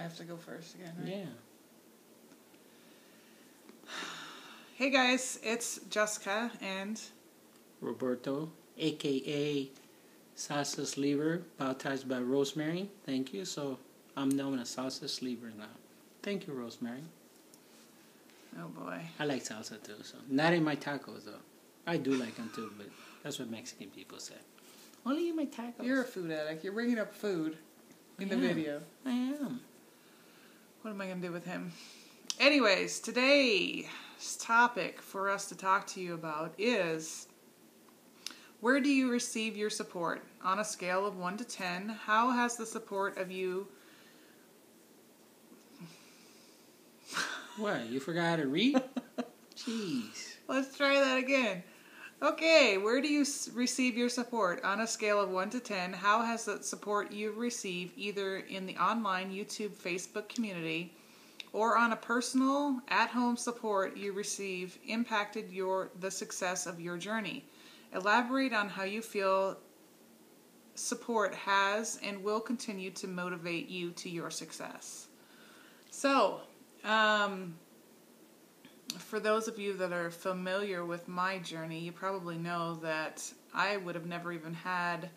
have to go first again, right? Yeah. Hey guys, it's Jessica and Roberto, a.k.a. Salsa Sliver, baptized by Rosemary. Thank you. So I'm known as Salsa Sliver now. Thank you, Rosemary. oh boy. I like salsa too. So not in my tacos though. I do like them too, but that's what Mexican people say. Only in my tacos. You're a food addict. You're bringing up food in the video. I am. What am I going to do with him? Anyways, today's topic for us to talk to you about is, where do you receive your support? On a scale of 1 to 10, how has the support of you... What? You forgot how to read? Jeez. Let's try that again. Okay, where do you receive your support? On a scale of 1 to 10, how has the support you receive either in the online YouTube, Facebook community, or on a personal, at-home support you receive impacted the success of your journey? Elaborate on how you feel support has and will continue to motivate you to your success. So, for those of you that are familiar with my journey, you probably know that I would have never even had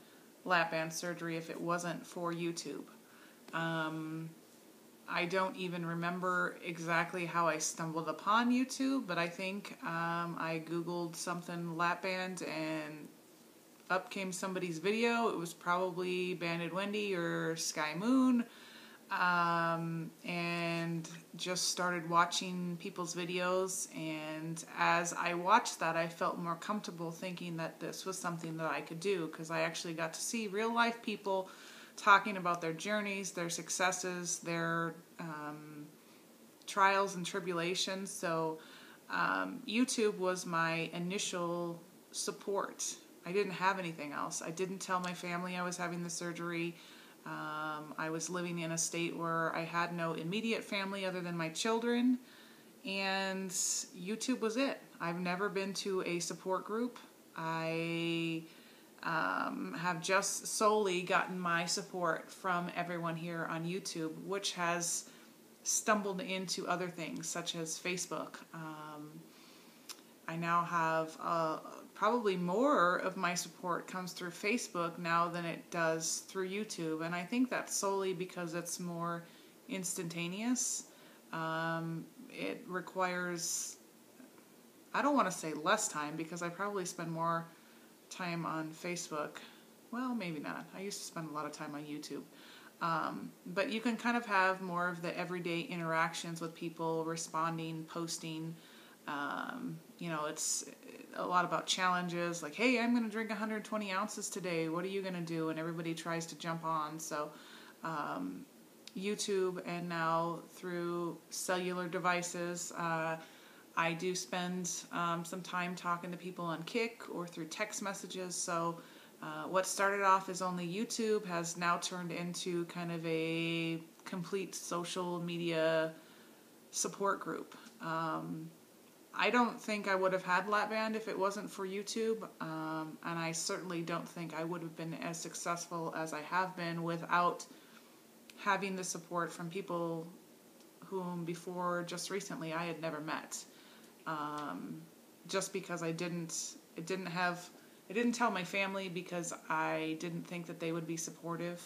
lap band surgery if it wasn't for YouTube. I don't even remember exactly how I stumbled upon YouTube, but I think I Googled something lap band and up came somebody's video. It was probably Banded Wendy or Sky Moon. And just started watching people's videos, and as I watched that, I felt more comfortable thinking that this was something that I could do, because I actually got to see real life people talking about their journeys, their successes, their trials and tribulations. So YouTube was my initial support. I didn't have anything else. I didn't tell my family I was having the surgery. I was living in a state where I had no immediate family other than my children, and YouTube was it. I've never been to a support group. I have just solely gotten my support from everyone here on YouTube, which has stumbled into other things such as Facebook. I now have probably more of my support comes through Facebook now than it does through YouTube, and I think that's solely because it's more instantaneous. It requires, I don't want to say less time, because I probably spend more time on Facebook. Well, maybe not. I used to spend a lot of time on YouTube. But you can kind of have more of the everyday interactions with people, responding, posting. It's a lot about challenges, like, hey, I'm going to drink 120 ounces today. What are you going to do? And everybody tries to jump on. So YouTube, and now through cellular devices, I do spend some time talking to people on Kik or through text messages. So what started off as only YouTube has now turned into kind of a complete social media support group. I don't think I would have had lap band if it wasn't for YouTube, and I certainly don't think I would have been as successful as I have been without having the support from people whom before just recently I had never met. Just because I didn't tell my family because I didn't think that they would be supportive.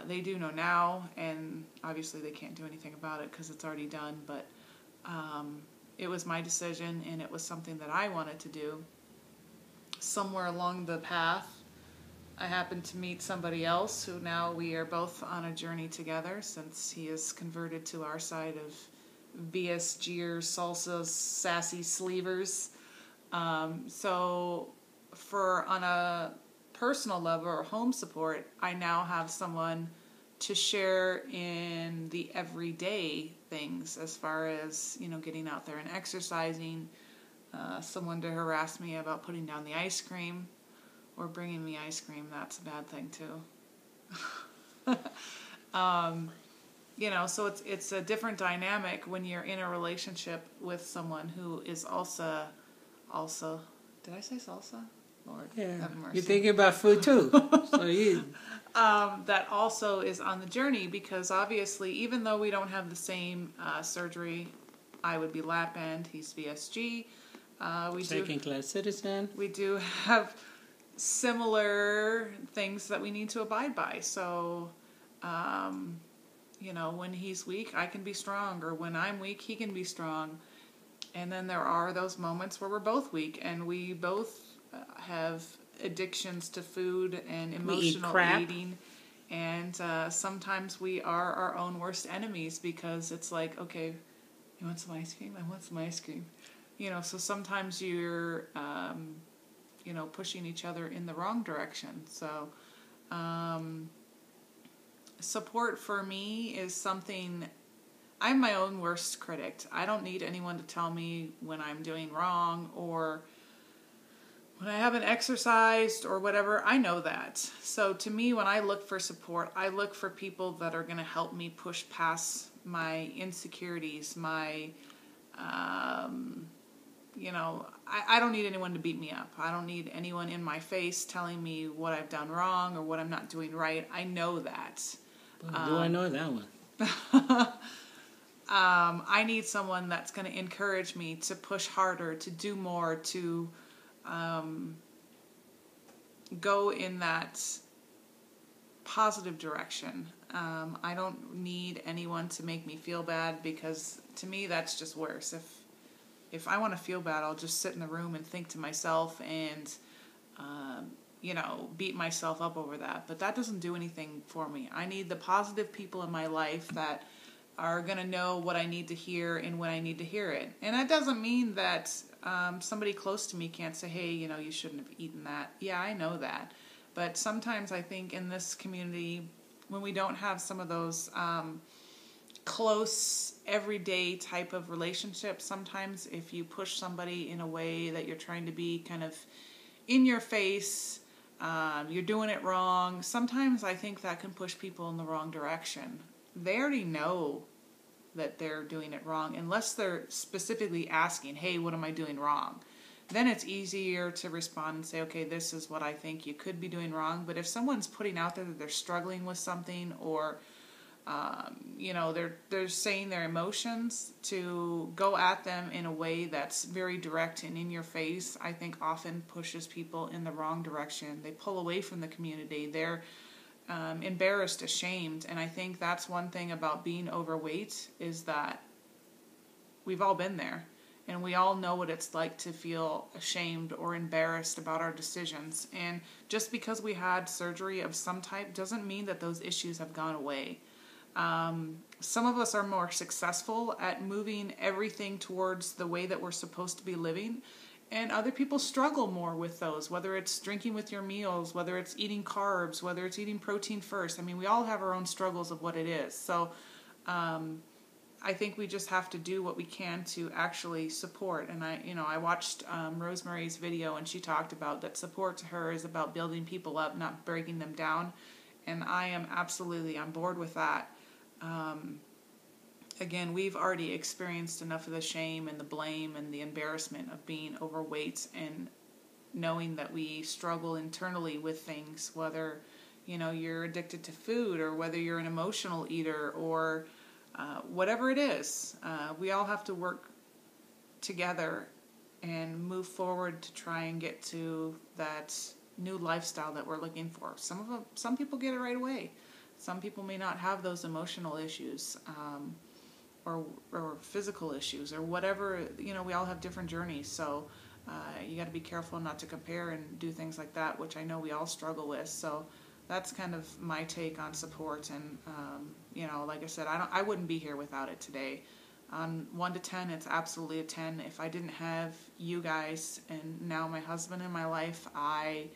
They do know now, and obviously they can't do anything about it because it's already done, but it was my decision, and it was something that I wanted to do. Somewhere along the path, I happened to meet somebody else who now we are both on a journey together, since he is converted to our side of BSGers, salsa, sassy sleevers. So on a personal level or home support, I now have someone to share in the everyday things, as far as, getting out there and exercising, someone to harass me about putting down the ice cream or bringing me ice cream. That's a bad thing too. So it's a different dynamic when you're in a relationship with someone who is also, did I say salsa? Lord, yeah, have mercy. you're thinking about food too. So that also is on the journey, because obviously, even though we don't have the same surgery, I would be lap band, he's VSG. Second class citizen. We do have similar things that we need to abide by. So, when he's weak, I can be strong, or when I'm weak, he can be strong. And then there are those moments where we're both weak, and we both have addictions to food and emotional eating. And sometimes we are our own worst enemies, because it's like, okay, you want some ice cream? I want some ice cream. So sometimes you're, pushing each other in the wrong direction. So support for me is something... I'm my own worst critic. I don't need anyone to tell me when I'm doing wrong or when I haven't exercised or whatever. I know that. So to me, when I look for support, I look for people that are going to help me push past my insecurities, my, I don't need anyone to beat me up. I don't need anyone in my face telling me what I've done wrong or what I'm not doing right. I know that. Do I know that one? I need someone that's going to encourage me to push harder, to do more, to go in that positive direction. I don't need anyone to make me feel bad, because to me that's just worse. If I want to feel bad, I'll just sit in the room and think to myself and beat myself up over that. But that doesn't do anything for me. I need the positive people in my life that are going to know what I need to hear and when I need to hear it. And that doesn't mean that somebody close to me can't say, hey, you shouldn't have eaten that. Yeah, I know that. But sometimes I think in this community, when we don't have some of those close, everyday type of relationships, sometimes if you push somebody in a way that you're trying to be kind of in your face, you're doing it wrong, sometimes I think that can push people in the wrong direction. They already know that they're doing it wrong, unless they're specifically asking, hey, what am I doing wrong? Then it's easier to respond and say, okay, this is what I think you could be doing wrong. But if someone's putting out there that they're struggling with something, or they're saying their emotions, to go at them in a way that's very direct and in your face, I think often pushes people in the wrong direction. They pull away from the community. They're embarrassed, ashamed. And I think that's one thing about being overweight, is that we've all been there, and we all know what it's like to feel ashamed or embarrassed about our decisions. And just because we had surgery of some type doesn't mean that those issues have gone away. Some of us are more successful at moving everything towards the way that we're supposed to be living, and other people struggle more with those, whether it's drinking with your meals, whether it's eating carbs, whether it's eating protein first. I mean, we all have our own struggles of what it is. So I think we just have to do what we can to actually support. And I watched Rosemary's video, and she talked about that support to her is about building people up, not breaking them down. And I am absolutely on board with that. Again, we've already experienced enough of the shame and the blame and the embarrassment of being overweight, and knowing that we struggle internally with things, whether, you're addicted to food, or whether you're an emotional eater, or whatever it is. We all have to work together and move forward to try and get to that new lifestyle that we're looking for. Some people get it right away. Some people may not have those emotional issues, or physical issues, or whatever. We all have different journeys. So you got to be careful not to compare and do things like that, which I know we all struggle with. So that's kind of my take on support. And like I said, I wouldn't be here without it today. On 1 to 10, it's absolutely a 10. If I didn't have you guys and now my husband in my life, I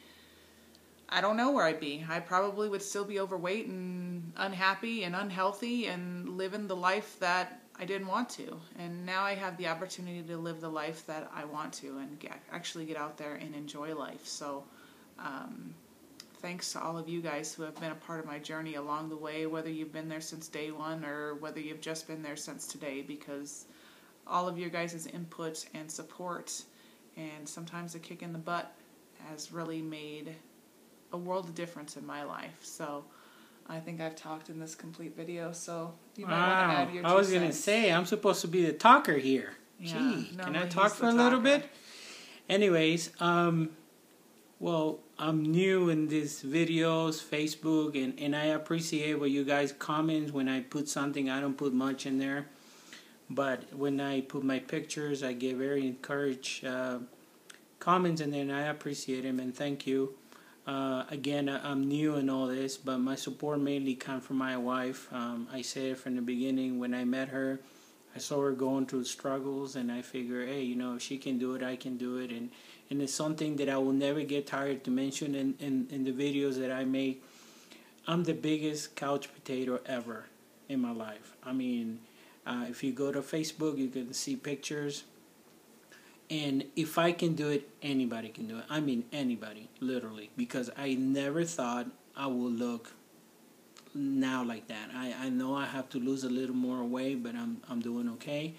don't know where I'd be. I probably would still be overweight and unhappy and unhealthy and living the life that I didn't want to. And now I have the opportunity to live the life that I want to, and actually get out there and enjoy life. So thanks to all of you guys who have been a part of my journey along the way, whether you've been there since day one or whether you've just been there since today, because all of your guys' input and support, and sometimes a kick in the butt, has really made a world of difference in my life. So I think I've talked in this complete video, so you might want to add your 2 I was cents. going to say, I'm supposed to be the talker here. Yeah, Gee, can I he's talk the for a little talker. bit? Anyways, well, I'm new in these videos, Facebook, and I appreciate what you guys comment when I put something. I don't put much in there. But when I put my pictures, I get very encouraged comments in there, and I appreciate them, and thank you. Again, I'm new in all this, but my support mainly comes from my wife. I said it from the beginning. When I met her, I saw her going through struggles, and I figure, hey, you know, if she can do it, I can do it. And it's something that I will never get tired to mention in the videos that I make. I'm the biggest couch potato ever in my life. I mean, if you go to Facebook, you can see pictures. And if I can do it, anybody can do it. I mean, anybody, literally. Because I never thought I would look now like that. I know I have to lose a little more weight, but I'm doing okay.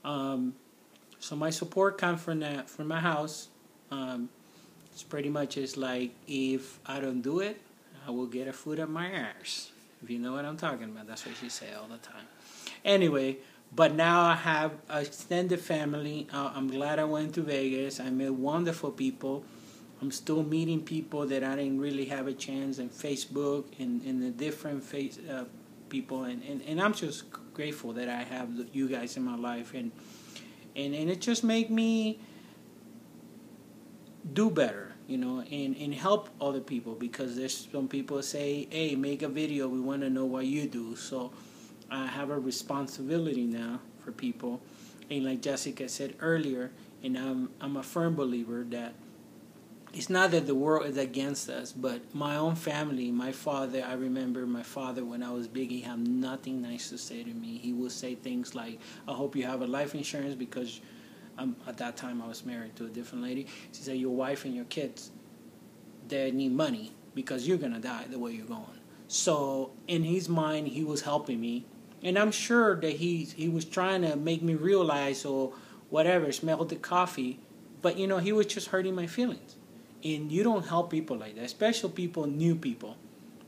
So my support comes from my house. It's pretty much it's like, if I don't do it, I will get a foot up my arse. If you know what I'm talking about. That's what she say all the time. Anyway, but now I have an extended family. I'm glad I went to Vegas. I met wonderful people. I'm still meeting people that I didn't really have a chance in Facebook and in the different people. And I'm just grateful that I have you guys in my life. And it just make me do better, you know, and help other people. Because there's some people say, hey, make a video. We want to know what you do. So I have a responsibility now for people. And like Jessica said earlier, and I'm a firm believer that it's not that the world is against us, but my own family, my father, I remember my father when I was big, he had nothing nice to say to me. He would say things like, I hope you have a life insurance, because at that time I was married to a different lady. She said, your wife and your kids, they need money because you're going to die the way you're going. So in his mind, he was helping me. And I'm sure that he was trying to make me realize or whatever, smell the coffee. But, you know, he was just hurting my feelings. And you don't help people like that, especially people, new people.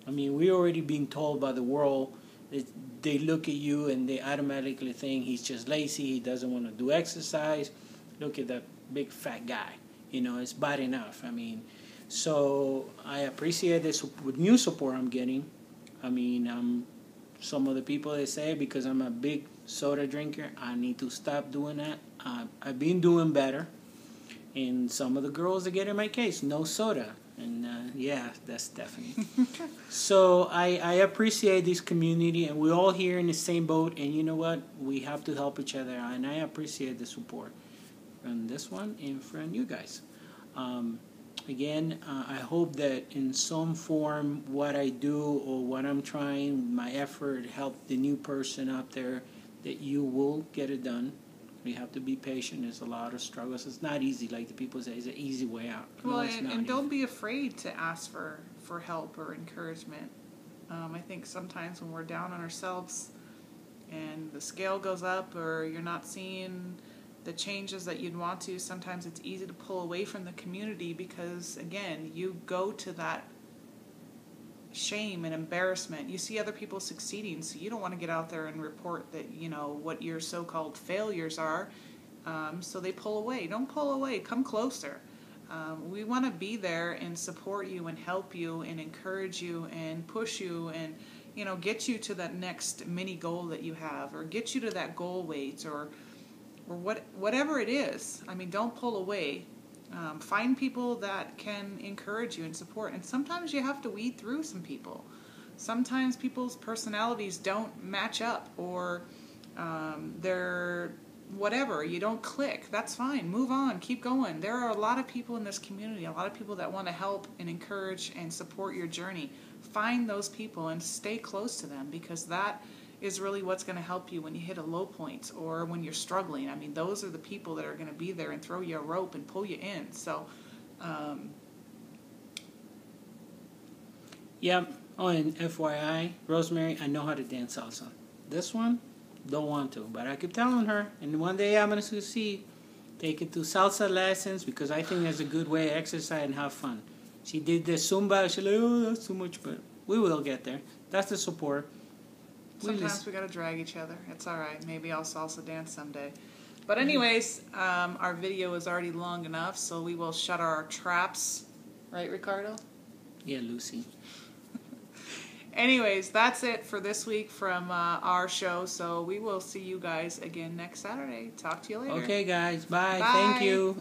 I mean, we already been told by the world that they look at you and they automatically think he's just lazy, he doesn't want to do exercise. Look at that big fat guy. You know, it's bad enough. I mean, so I appreciate this new support I'm getting. I mean, some of the people that say because I'm a big soda drinker, I need to stop doing that. I've been doing better. And some of the girls that get in my case, no soda. And yeah, that's Stephanie. So I appreciate this community, and we're all here in the same boat. And you know what? We have to help each other. And I appreciate the support from this one and from you guys. Again, I hope that in some form what I do or what I'm trying, my effort, help the new person out there, that you will get it done. We have to be patient. There's a lot of struggles. It's not easy, like the people say. It's an easy way out. Well, no, it's not and don't easy. be afraid to ask for help or encouragement. I think sometimes when we're down on ourselves and the scale goes up or you're not seeing the changes that you'd want to, sometimes it's easy to pull away from the community because, again, you go to that shame and embarrassment. You see other people succeeding, so you don't want to get out there and report that, you know, what your so-called failures are. So they pull away. Don't pull away. Come closer. We want to be there and support you and help you and encourage you and push you and, you know, get you to that next mini goal that you have, or get you to that goal weight, or whatever it is. I mean, don't pull away. Find people that can encourage you and support. And sometimes you have to weed through some people. Sometimes people's personalities don't match up, or they're whatever. You don't click. That's fine. Move on. Keep going. There are a lot of people in this community, a lot of people that want to help and encourage and support your journey. Find those people and stay close to them, because that is really what's going to help you when you hit a low point or when you're struggling. I mean, those are the people that are going to be there and throw you a rope and pull you in. So, Yep. Oh, and FYI, Rosemary, I know how to dance salsa. This one, don't want to, but I keep telling her, and one day I'm going to succeed. Take it to salsa lessons, because I think that's a good way to exercise and have fun. She did the Zumba. She's like, oh, that's too much, but we will get there. That's the support. Sometimes we gotta drag each other. It's all right. Maybe I'll salsa dance someday. But anyways, our video is already long enough, so we will shut our traps. Right, Ricardo? Yeah, Lucy. Anyways, that's it for this week from our show. So we will see you guys again next Saturday. Talk to you later. Okay, guys. Bye. Bye. Thank you.